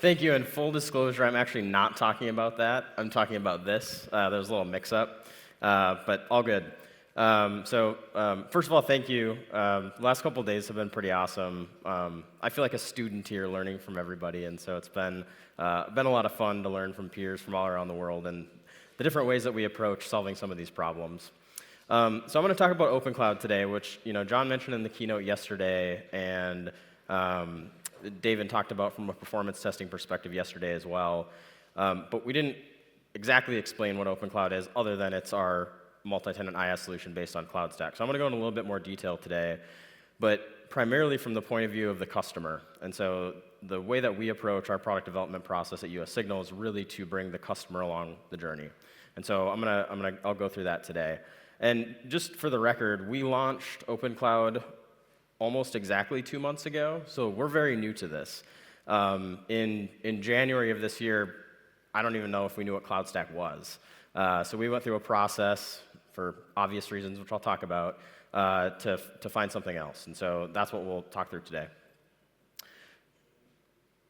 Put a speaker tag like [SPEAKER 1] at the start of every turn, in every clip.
[SPEAKER 1] Thank you, and full disclosure, I'm actually not talking about that. I'm talking about this. There was a little mix-up, but all good. First of all, thank you. The last couple of days have been pretty awesome. I feel like a student here learning from everybody, and so it's been a lot of fun to learn from peers from all around the world and the different ways that we approach solving some of these problems. So I'm going to talk about OpenCloud today, which John mentioned in the keynote yesterday, and David talked about from a performance testing perspective yesterday as well. But we didn't exactly explain what OpenCloud is, other than it's our multi-tenant IaaS solution based on CloudStack. So I'm going to go into a little bit more detail today, but primarily from the point of view of the customer. And so the way that we approach our product development process at US Signal is really to bring the customer along the journey. And so I'll go through that today. And just for the record, we launched OpenCloud almost exactly 2 months ago, so we're very new to this. In January of this year, I don't even know if we knew what CloudStack was. So we went through a process, for obvious reasons, which I'll talk about, to find something else. And so that's what we'll talk through today.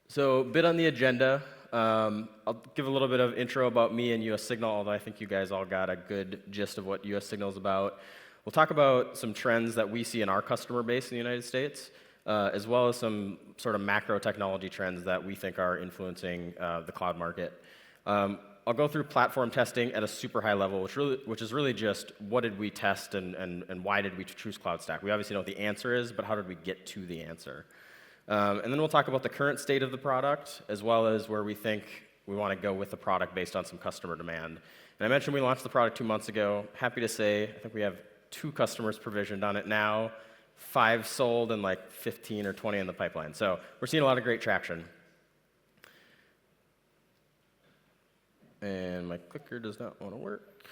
[SPEAKER 1] So a bit on the agenda. I'll give a little bit of intro about me and US Signal, although I think you guys all got a good gist of what US Signal is about. We'll talk about some trends that we see in our customer base in the United States, as well as some sort of macro technology trends that we think are influencing the cloud market. I'll go through platform testing at a super high level, which is really just what did we test and why did we choose CloudStack. We obviously know what the answer is, but how did we get to the answer? And then we'll talk about the current state of the product, as well as where we think we want to go with the product based on some customer demand. And I mentioned we launched the product 2 months ago. Happy to say, I think we have 2 customers provisioned on it now, 5 sold, and like 15 or 20 in the pipeline. So we're seeing a lot of great traction. And my clicker does not want to work.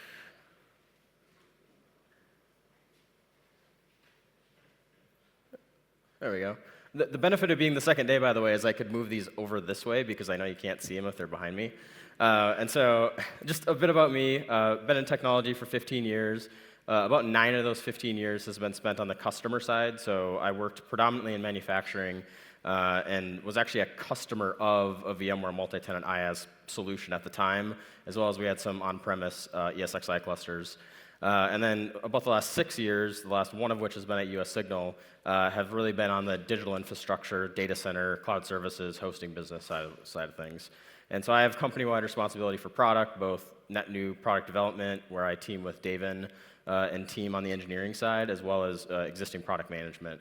[SPEAKER 1] There we go. The benefit of being the second day, by the way, is I could move these over this way because I know you can't see them if they're behind me. And so just a bit about me. Been in technology for 15 years. About 9 of those 15 years has been spent on the customer side. So I worked predominantly in manufacturing and was actually a customer of a VMware multi-tenant IaaS solution at the time, as well as we had some on-premise ESXi clusters. And then about the last 6 years, the last one of which has been at US Signal, have really been on the digital infrastructure, data center, cloud services, hosting business side of things. And so I have company-wide responsibility for product, both net new product development, where I team with David and team on the engineering side, as well as existing product management.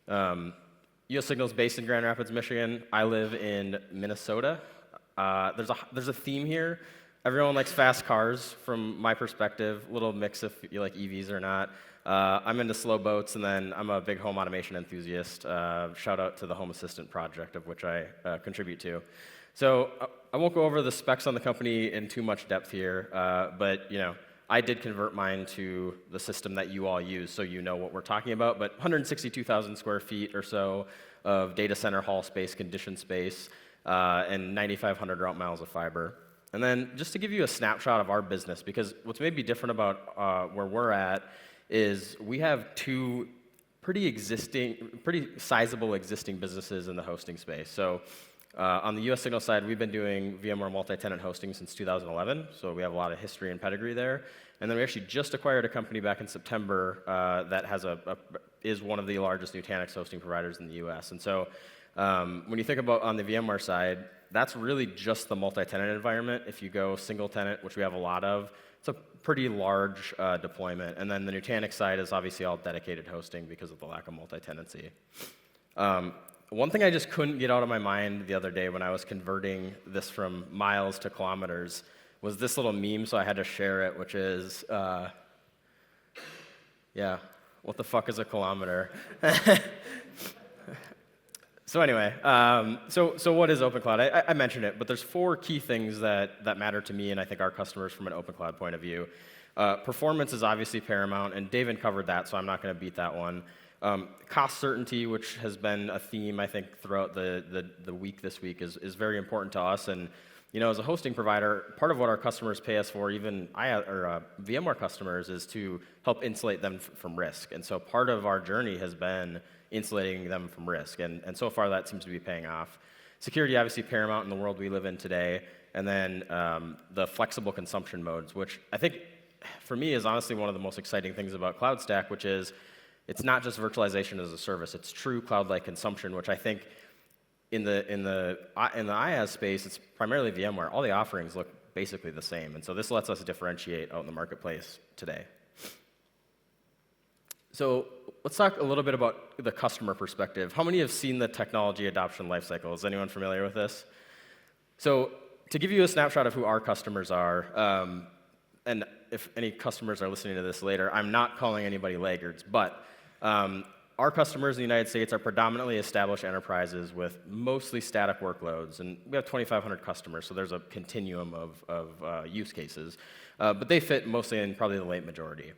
[SPEAKER 1] US Signal is based in Grand Rapids, Michigan. I live in Minnesota. There's a theme here. Everyone likes fast cars, from my perspective. A little mix if you like EVs or not. I'm into slow boats, and then I'm a big home automation enthusiast. Shout out to the Home Assistant project, of which I contribute to. So I won't go over the specs on the company in too much depth here, but I did convert mine to the system that you all use, so you know what we're talking about. But 162,000 square feet or so of data center hall space, conditioned space, and 9,500 route miles of fiber. And then just to give you a snapshot of our business, because what's maybe different about where we're at is we have 2 pretty sizable existing businesses in the hosting space. So on the US Signal side, we've been doing VMware multi-tenant hosting since 2011, so we have a lot of history and pedigree there. And then we actually just acquired a company back in September that is one of the largest Nutanix hosting providers in the US. And so when you think about on the VMware side, that's really just the multi-tenant environment. If you go single tenant, which we have a lot of, it's a pretty large deployment. And then the Nutanix side is obviously all dedicated hosting because of the lack of multi-tenancy. One thing I just couldn't get out of my mind the other day when I was converting this from miles to kilometers was this little meme, so I had to share it, which is, what the fuck is a kilometer? So anyway, so what is OpenCloud? I mentioned it, but there's 4 key things that matter to me and I think our customers from an OpenCloud point of view. Performance is obviously paramount, and David covered that, so I'm not going to beat that one. Cost certainty, which has been a theme I think throughout the week this week, is very important to us. And as a hosting provider, part of what our customers pay us for, even VMware customers, is to help insulate them from risk. And so part of our journey has been insulating them from risk, and so far that seems to be paying off. Security obviously paramount in the world we live in today, and then the flexible consumption modes, which I think for me is honestly one of the most exciting things about CloudStack, which is it's not just virtualization as a service, it's true cloud-like consumption, which I think in the IaaS space, it's primarily VMware. All the offerings look basically the same, and so this lets us differentiate out in the marketplace today. So let's talk a little bit about the customer perspective. How many have seen the technology adoption lifecycle? Is anyone familiar with this? So to give you a snapshot of who our customers are, and if any customers are listening to this later, I'm not calling anybody laggards, but our customers in the United States are predominantly established enterprises with mostly static workloads, and we have 2,500 customers, so there's a continuum of use cases, but they fit mostly in probably the late majority.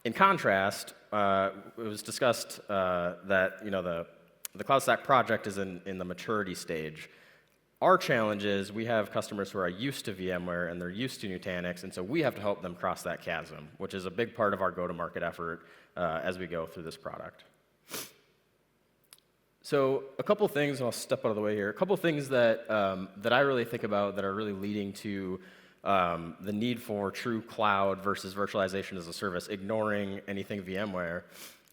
[SPEAKER 1] In contrast, it was discussed that the CloudStack project is in the maturity stage. Our challenge is we have customers who are used to VMware and they're used to Nutanix, and so we have to help them cross that chasm, which is a big part of our go-to-market effort as we go through this product. So a couple things, and I'll step out of the way here, a couple things that I really think about that are really leading to the need for true cloud versus virtualization as a service, ignoring anything VMware,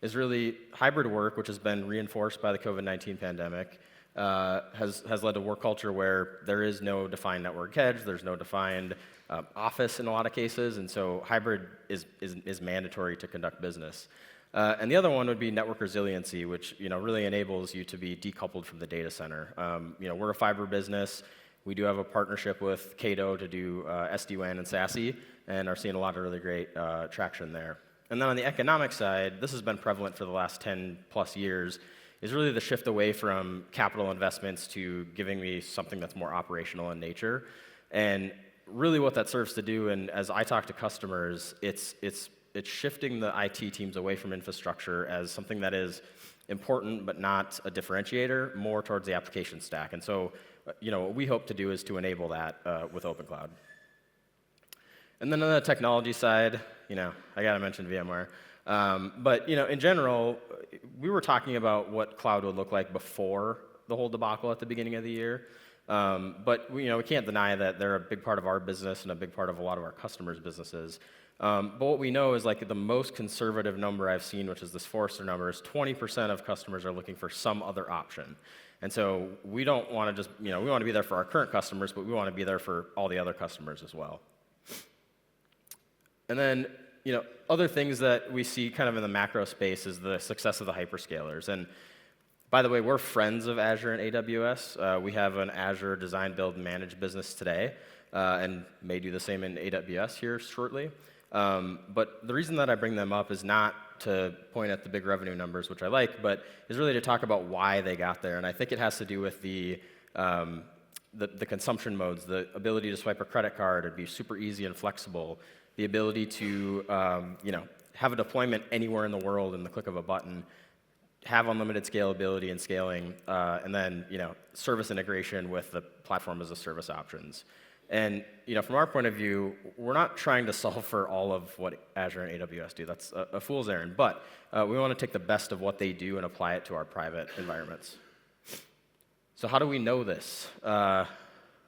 [SPEAKER 1] is really hybrid work, which has been reinforced by the COVID-19 pandemic, has led to work culture where there is no defined network edge, there's no defined office in a lot of cases, and so hybrid is mandatory to conduct business. And the other one would be network resiliency, which really enables you to be decoupled from the data center. We're a fiber business. We do have a partnership with Cato to do SD-WAN and SASE, and are seeing a lot of really great traction there. And then on the economic side, this has been prevalent for the last 10 plus years, is really the shift away from capital investments to giving me something that's more operational in nature. And really what that serves to do, and as I talk to customers, it's shifting the IT teams away from infrastructure as something that is important but not a differentiator, more towards the application stack. And so what we hope to do is to enable that with OpenCloud. And then on the technology side, I gotta mention VMware. But in general, we were talking about what cloud would look like before the whole debacle at the beginning of the year. But we can't deny that they're a big part of our business and a big part of a lot of our customers' businesses. But what we know is like the most conservative number I've seen, which is this Forrester number, is 20% of customers are looking for some other option. And so we don't want to just, we want to be there for our current customers, but we want to be there for all the other customers as well. And then, other things that we see kind of in the macro space is the success of the hyperscalers. And by the way, we're friends of Azure and AWS. We have an Azure design, build, and manage business today, and may do the same in AWS here shortly. But the reason that I bring them up is not to point at the big revenue numbers, which I like, but is really to talk about why they got there. And I think it has to do with the consumption modes, the ability to swipe a credit card and be super easy and flexible, the ability to have a deployment anywhere in the world in the click of a button, have unlimited scalability and scaling, and then service integration with the platform as a service options. And from our point of view, we're not trying to solve for all of what Azure and AWS do. That's a fool's errand. But we want to take the best of what they do and apply it to our private environments. So how do we know this?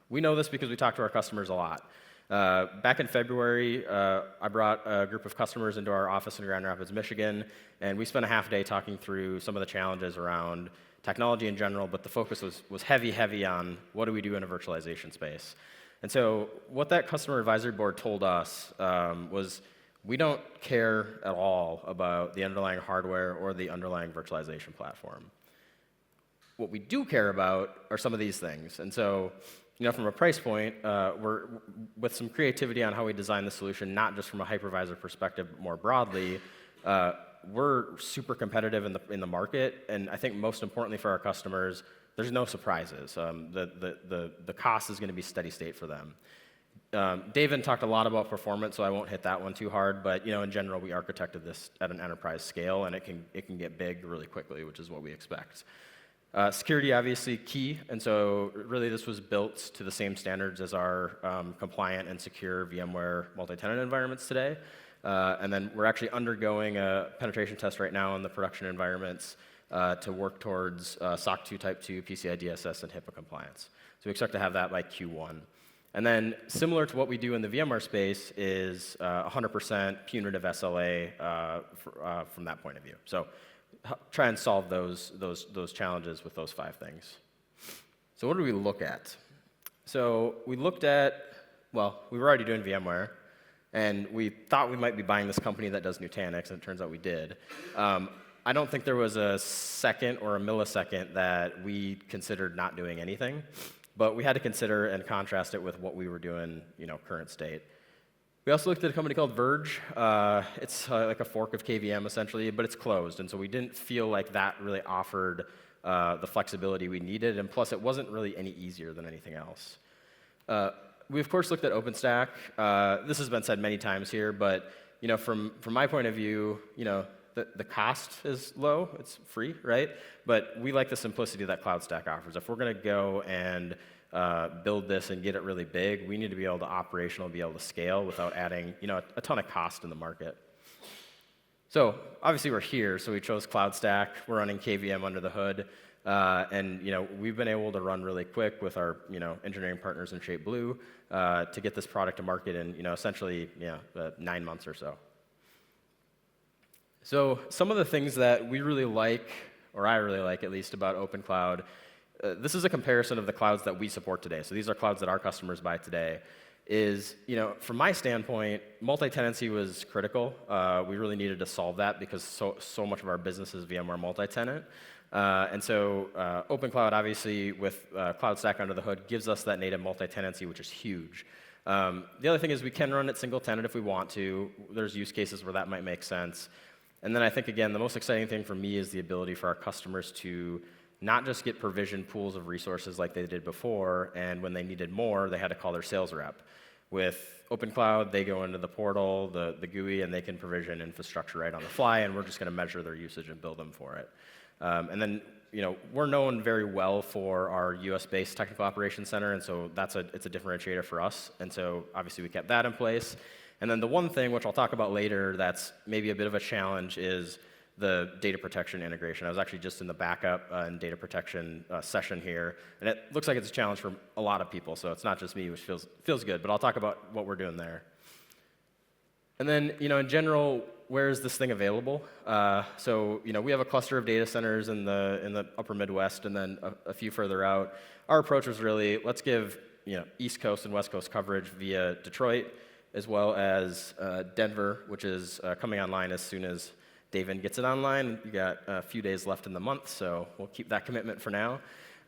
[SPEAKER 1] We know this because we talk to our customers a lot. Back in February, I brought a group of customers into our office in Grand Rapids, Michigan, and we spent a half day talking through some of the challenges around technology in general, but the focus was heavy on what do we do in a virtualization space. And so what that customer advisory board told us was we don't care at all about the underlying hardware or the underlying virtualization platform. What we do care about are some of these things. And so from a price point, we're with some creativity on how we design the solution, not just from a hypervisor perspective, but more broadly, we're super competitive in the market, and I think most importantly for our customers, there's no surprises. The cost is going to be steady state for them. David talked a lot about performance, so I won't hit that one too hard, but in general, we architected this at an enterprise scale, and it can get big really quickly, which is what we expect. Security, obviously, key, and so really this was built to the same standards as our compliant and secure VMware multi-tenant environments today. And then we're actually undergoing a penetration test right now in the production environments to work towards SOC 2 Type 2, PCI DSS, and HIPAA compliance. So we expect to have that by Q1. And then similar to what we do in the VMware space is 100% punitive SLA from that point of view. So try and solve those challenges with those 5 things. So what did we look at? So we looked at, well, we were already doing VMware, and we thought we might be buying this company that does Nutanix, and it turns out we did. I don't think there was a second or a millisecond that we considered not doing anything, but we had to consider and contrast it with what we were doing, current state. We also looked at a company called Verge. It's like a fork of KVM, essentially, but it's closed, and so we didn't feel like that really offered the flexibility we needed, and plus it wasn't really any easier than anything else. We, of course, looked at OpenStack. This has been said many times here, but from my point of view, the cost is low. It's free, right? But we like the simplicity that CloudStack offers. If we're going to go and build this and get it really big, we need to be able to be able to scale without adding a ton of cost in the market. So obviously we're here, so we chose CloudStack. We're running KVM under the hood. And we've been able to run really quick with our engineering partners in Shape Blue to get this product to market in essentially 9 months or so. So some of the things that we really like, or I really like at least, about OpenCloud, this is a comparison of the clouds that we support today. So these are clouds that our customers buy today. Is from my standpoint, multi-tenancy was critical. We really needed to solve that because so much of our business is VMware multi-tenant. And so OpenCloud, obviously, with CloudStack under the hood, gives us that native multi-tenancy, which is huge. The other thing is we can run it single tenant if we want to. There's use cases where that might make sense. And then I think, again, the most exciting thing for me is the ability for our customers to not just get provisioned pools of resources like they did before, and when they needed more, they had to call their sales rep. With OpenCloud, they go into the portal, the GUI, and they can provision infrastructure right on the fly, and we're just going to measure their usage and bill them for it. And then, we're known very well for our US-based technical operations center, and so it's a differentiator for us. And so obviously we kept that in place. And then the one thing, which I'll talk about later, that's maybe a bit of a challenge is the data protection integration. I was actually just in the backup and data protection session here, and it looks like it's a challenge for a lot of people, so it's not just me, which feels good, but I'll talk about what we're doing there. And then, in general, where is this thing available? So, we have a cluster of data centers in the upper Midwest and then a few further out. Our approach was really, let's give, East Coast and West Coast coverage via Detroit, as well as Denver, which is coming online as soon as David gets it online. We got a few days left in the month, so we'll keep that commitment for now.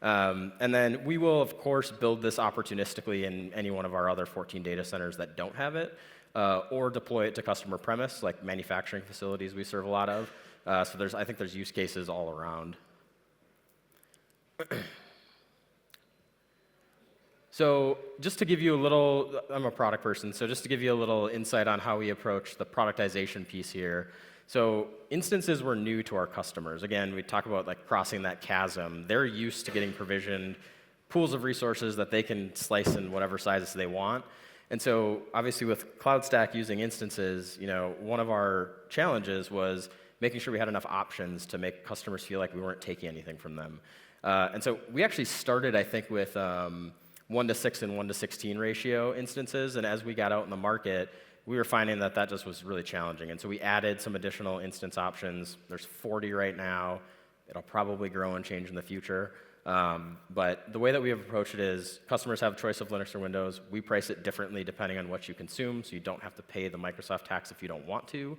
[SPEAKER 1] And then we will, of course, build this opportunistically in any one of our other 14 data centers that don't have it, or deploy it to customer premise, like manufacturing facilities we serve a lot of. So I think there's use cases all around. So just to give you a little, I'm a product person, so just to give you a little insight on how we approach the productization piece here. So instances were new to our customers. Again, we talk about crossing that chasm. They're used to getting provisioned pools of resources that they can slice in whatever sizes they want. And so obviously with CloudStack using instances, one of our challenges was making sure we had enough options to make customers feel like we weren't taking anything from them. And so we actually started, I think, with 1:6 and 1:16 ratio instances, and as we got out in the market, we were finding that just was really challenging. And so we added some additional instance options. There's 40 right now. It'll probably grow and change in the future. But the way that we have approached it is customers have a choice of Linux or Windows. We price it differently depending on what you consume, so you don't have to pay the Microsoft tax if you don't want to.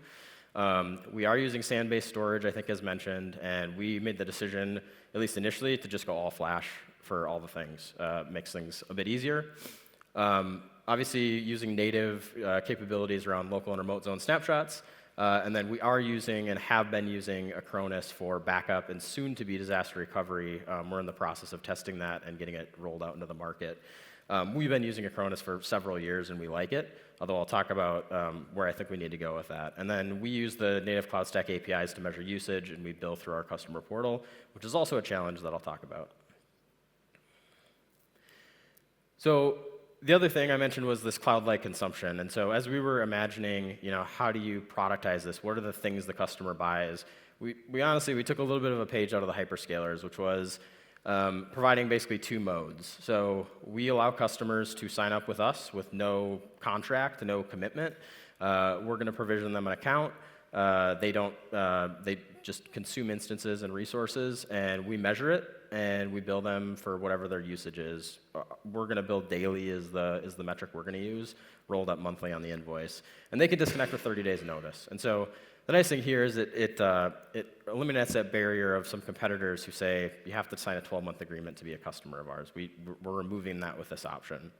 [SPEAKER 1] We are using SAN-based storage, I think, as mentioned, and we made the decision, at least initially, to just go all flash for all the things. Makes things a bit easier. Obviously, using native capabilities around local and remote zone snapshots. And then we are using and have been using Acronis for backup and soon-to-be disaster recovery. We're in the process of testing that and getting it rolled out into the market. We've been using Acronis for several years, and we like it, although I'll talk about where I think we need to go with that. And then we use the native CloudStack APIs to measure usage, and we bill through our customer portal, which is also a challenge that I'll talk about. So the other thing I mentioned was this cloud-like consumption. And so as we were imagining, how do you productize this? What are the things the customer buys? We honestly took a little bit of a page out of the hyperscalers, which was providing basically two modes. So we allow customers to sign up with us with no contract, no commitment. We're going to provision them an account. They just consume instances and resources, and we measure it, and we bill them for whatever their usage is. We're going to bill daily is the metric we're going to use, rolled up monthly on the invoice. And they can disconnect with 30 days notice. And so the nice thing here is it eliminates that barrier of some competitors who say, you have to sign a 12-month agreement to be a customer of ours. We're removing that with this option.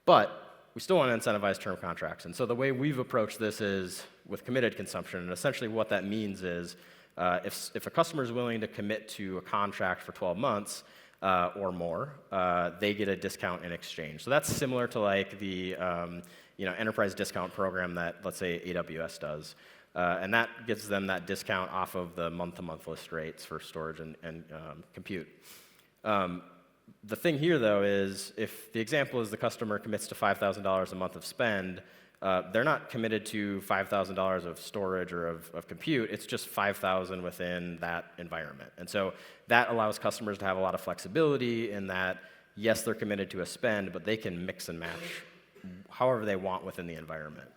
[SPEAKER 1] But we still want to incentivize term contracts. And so the way we've approached this is with committed consumption. And essentially what that means is if a customer is willing to commit to a contract for 12 months or more, they get a discount in exchange. So that's similar to like the enterprise discount program that, let's say, AWS does. And that gives them that discount off of the month-to-month list rates for storage and compute. The thing here, though, is if the example is the customer commits to $5,000 a month of spend, they're not committed to $5,000 of storage or of compute. It's just $5,000 within that environment. And so that allows customers to have a lot of flexibility in that, yes, they're committed to a spend, but they can mix and match however they want within the environment.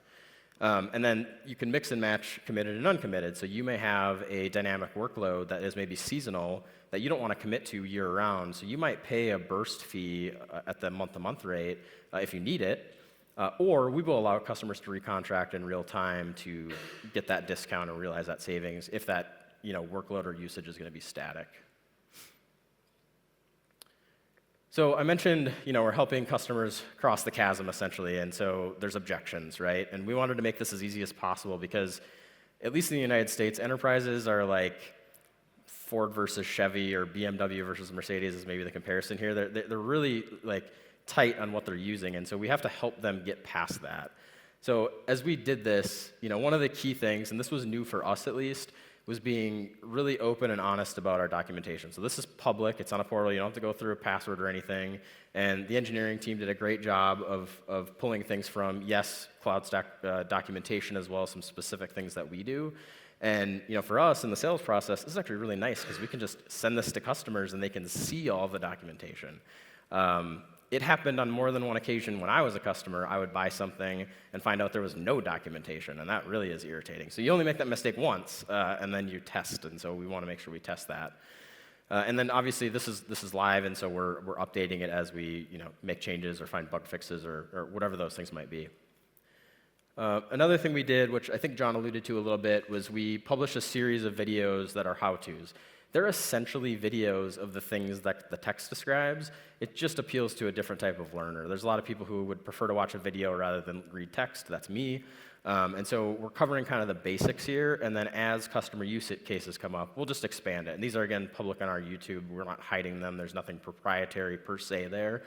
[SPEAKER 1] And then you can mix and match committed and uncommitted. So you may have a dynamic workload that is maybe seasonal that you don't want to commit to year-round. So you might pay a burst fee at the month-to-month rate if you need it. Or we will allow customers to recontract in real time to get that discount and realize that savings if that workload or usage is going to be static. So I mentioned, we're helping customers cross the chasm, essentially, and so there's objections, right? And we wanted to make this as easy as possible because, at least in the United States, enterprises are like Ford versus Chevy or BMW versus Mercedes is maybe the comparison here. They're really like tight on what they're using, and so we have to help them get past that. So as we did this, one of the key things, and this was new for us at least, was being really open and honest about our documentation. So this is public, it's on a portal, you don't have to go through a password or anything, and the engineering team did a great job of pulling things from, yes, CloudStack documentation as well as some specific things that we do. And for us in the sales process, this is actually really nice because we can just send this to customers and they can see all the documentation. It happened on more than one occasion when I was a customer. I would buy something and find out there was no documentation, and that really is irritating. So you only make that mistake once, and then you test, and so we want to make sure we test that. And then obviously this is live, and so we're updating it as we make changes or find bug fixes or whatever those things might be. Another thing we did, which I think John alluded to a little bit, was we published a series of videos that are how-tos. They're essentially videos of the things that the text describes. It just appeals to a different type of learner. There's a lot of people who would prefer to watch a video rather than read text. That's me. And so we're covering kind of the basics here, and then as customer use cases come up, we'll just expand it. And these are, again, public on our YouTube. We're not hiding them. There's nothing proprietary per se there.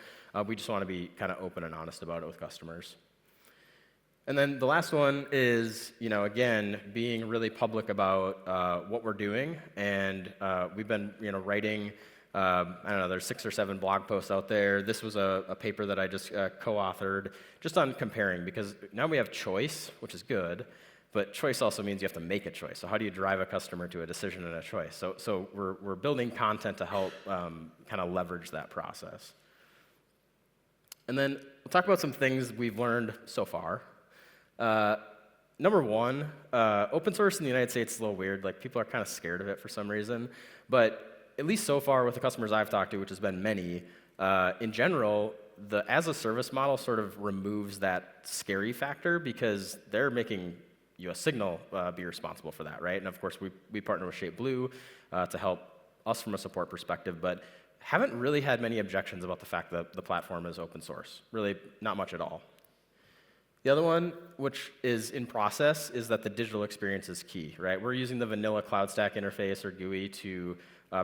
[SPEAKER 1] We just want to be kind of open and honest about it with customers. And then the last one is, again, being really public about what we're doing. And we've been, writing, there's 6 or 7 blog posts out there. This was a paper that I just co-authored just on comparing, because now we have choice, which is good, but choice also means you have to make a choice. So how do you drive a customer to a decision and a choice? So we're building content to help kind of leverage that process. And then we'll talk about some things we've learned so far. Number one, open source in the United States is a little weird. Like, people are kind of scared of it for some reason. But at least so far with the customers I've talked to, which has been many, in general, the as-a-service model sort of removes that scary factor because they're making a signal be responsible for that, right? And of course, we partner with ShapeBlue to help us from a support perspective, but haven't really had many objections about the fact that the platform is open source. Really, not much at all. The other one, which is in process, is that the digital experience is key, right? We're using the vanilla CloudStack interface or GUI to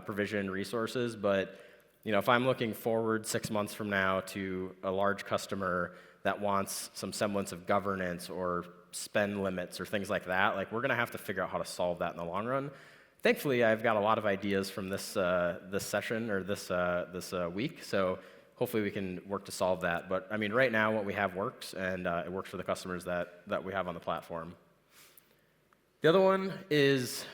[SPEAKER 1] provision resources, but if I'm looking forward 6 months from now to a large customer that wants some semblance of governance or spend limits or things like that, we're going to have to figure out how to solve that in the long run. Thankfully, I've got a lot of ideas from this session or this week, so hopefully we can work to solve that. But I mean, right now what we have works, and it works for the customers that we have on the platform. The other one is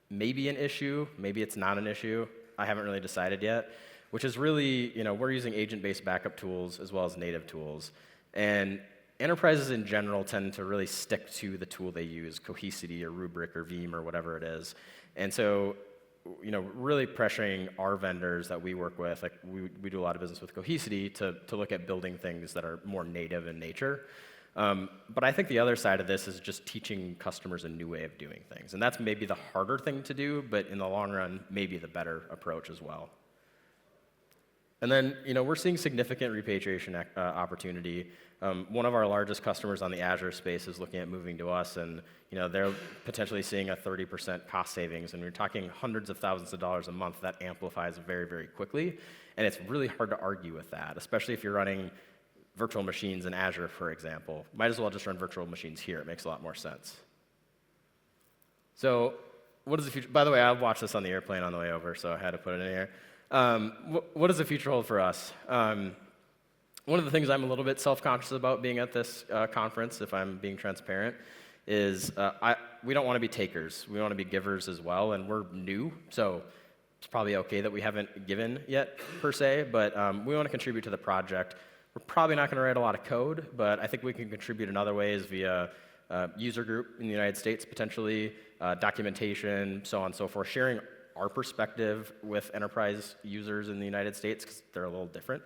[SPEAKER 1] maybe an issue, maybe it's not an issue. I haven't really decided yet, which is really, we're using agent-based backup tools as well as native tools. And enterprises in general tend to really stick to the tool they use, Cohesity or Rubrik or Veeam or whatever it is. And so, really pressuring our vendors that we work with, like we do a lot of business with Cohesity, to look at building things that are more native in nature. But I think the other side of this is just teaching customers a new way of doing things. And that's maybe the harder thing to do, but in the long run, maybe the better approach as well. And then, we're seeing significant repatriation opportunity. One of our largest customers on the Azure space is looking at moving to us, and they're potentially seeing a 30% cost savings. And we're talking hundreds of thousands of dollars a month. That amplifies very, very quickly. And it's really hard to argue with that, especially if you're running virtual machines in Azure, for example. Might as well just run virtual machines here. It makes a lot more sense. So what is the future? By the way, I watched this on the airplane on the way over, so I had to put it in here. What does the future hold for us? One of the things I'm a little bit self-conscious about being at this conference, if I'm being transparent, is we don't want to be takers. We want to be givers as well, and we're new, so it's probably okay that we haven't given yet, per se, but we want to contribute to the project. We're probably not going to write a lot of code, but I think we can contribute in other ways via user group in the United States, potentially, documentation, so on and so forth, sharing our perspective with enterprise users in the United States, because they're a little different.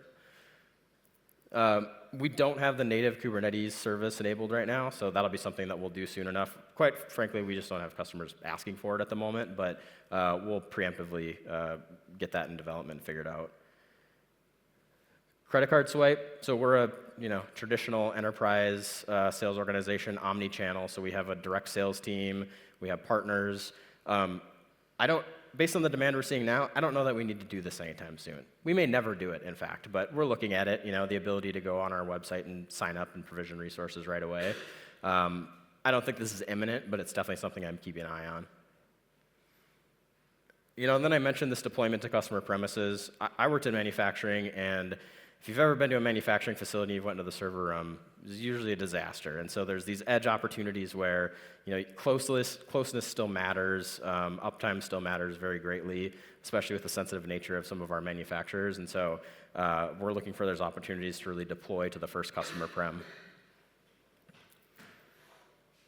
[SPEAKER 1] We don't have the native Kubernetes service enabled right now, so that'll be something that we'll do soon enough. Quite frankly, we just don't have customers asking for it at the moment, but we'll preemptively get that in development figured out. Credit card swipe. So we're a traditional enterprise sales organization, omni-channel. So we have a direct sales team. We have partners. Based on the demand we're seeing now, I don't know that we need to do this anytime soon. We may never do it, in fact, but we're looking at it. The ability to go on our website and sign up and provision resources right away. I don't think this is imminent, but it's definitely something I'm keeping an eye on. And then I mentioned this deployment to customer premises. I worked in manufacturing, and if you've ever been to a manufacturing facility and you went into the server room, it's usually a disaster. And so there's these edge opportunities where closeness still matters, uptime still matters very greatly, especially with the sensitive nature of some of our manufacturers. And so we're looking for those opportunities to really deploy to the first customer prem.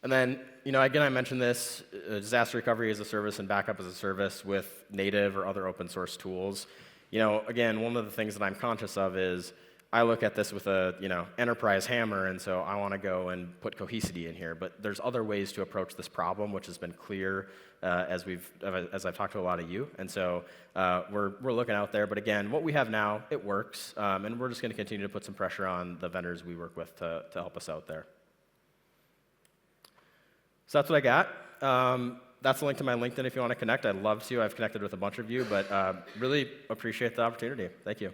[SPEAKER 1] And then, again, I mentioned this, disaster recovery as a service and backup as a service with native or other open source tools. Again, one of the things that I'm conscious of is I look at this with a, enterprise hammer, and so I want to go and put Cohesity in here. But there's other ways to approach this problem, which has been clear as I've talked to a lot of you. And so we're looking out there. But again, what we have now, it works, and we're just going to continue to put some pressure on the vendors we work with to help us out there. So that's what I got. That's a link to my LinkedIn if you want to connect. I'd love to. I've connected with a bunch of you, but really appreciate the opportunity. Thank you.